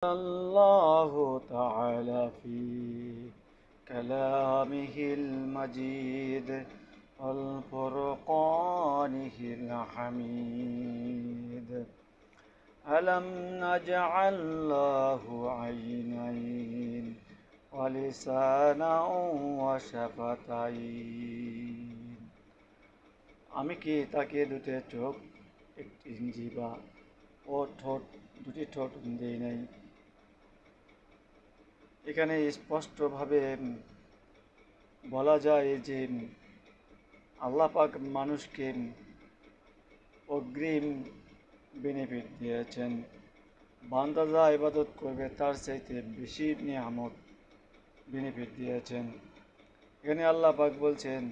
الله تعالى في كلامه المجيد والفرقانه الحميد. ألم نجعل له عينين ولسانا وشفتين। আমি কি তাকে দুটি চোখ, একটি জিহ্বা ও ঠোঁট, দুটি ঠোঁট দেই নাই? এখানে স্পষ্টভাবে বলা যায় যে আল্লাহ পাক মানুষকে অগ্রিম বেনিফিট দিয়েছেন। বান্দা যা ইবাদত করবে তার চাইতে বেশি নিয়ামত বেনিফিট দিয়েছেন। এখানে আল্লাহ পাক বলছেন,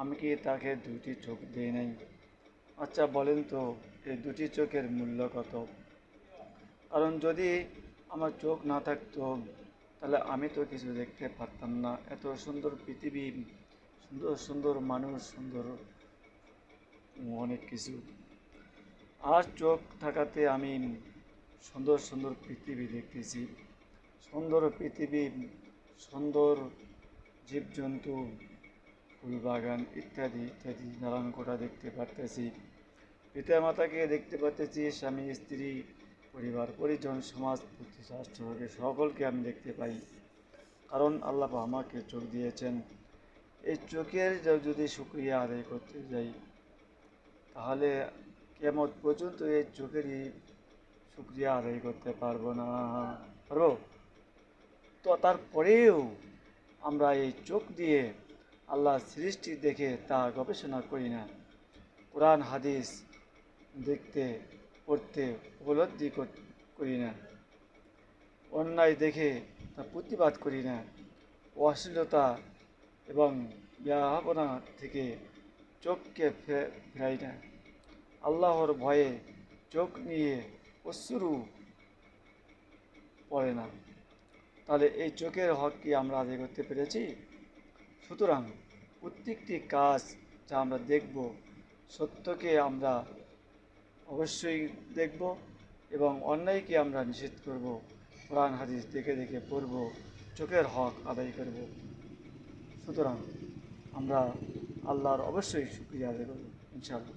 আমি কি তাকে দুটি চোখ দিই নাই? আচ্ছা বলেন তো, এই দুটি চোখের মূল্য কত? কারণ যদি আমার চোখ না থাকতো তাহলে আমি তো কিছু দেখতে পারতাম না। এত সুন্দর পৃথিবী, সুন্দর সুন্দর মানুষ, সুন্দর অনেক কিছু। আর চোখ থাকাতে আমি সুন্দর সুন্দর পৃথিবী দেখতেছি, সুন্দর পৃথিবী, সুন্দর জীবজন্তু, ফুলবাগান ইত্যাদি ইত্যাদি নানান কোটা দেখতে পারতেছি। পিতা মাতাকে দেখতে পারতেছি, স্বামী স্ত্রী, পরিবার পরিজন, সমাজ, রাষ্ট্রকে, সকলকে আমি দেখতে পাই। কারণ আল্লাহ আমাকে চোখ দিয়েছেন। এই চোখের যদি শুকরিয়া আদায় করতে যাই তাহলে কিয়ামত পর্যন্ত এই চোখেরই শুকরিয়া আদায় করতে পারবো না। পারবো তো? তারপরেও আমরা এই চোখ দিয়ে আল্লাহর সৃষ্টি দেখে তা গবেষণা করি না, কোরআন হাদিস দেখতে, পড়তে, উপলব্ধি করি না, অন্যায় দেখে তা প্রতিবাদ করি না, অশ্লীলতা এবং ব্যবহার থেকে চোখকে ফেরাই না, আল্লাহর ভয়ে চোখ নিয়ে অশ্রু পড়ে না। তাহলে এই চোখের হক কি আমরা আদায় করতে পেরেছি? সুতরাং প্রত্যেকটি কাজ যা আমরা দেখব, সত্যকে আমরা অবশ্যই দেখব এবং অন্যায়কে আমরা নিষেধ করব, কোরআন হাদিস দেখে দেখে পড়ব, চোখের হক আদায় করব। সুতরাং আমরা আল্লাহর অবশ্যই শুকরিয়া আদায় করব ইনশাআল্লাহ।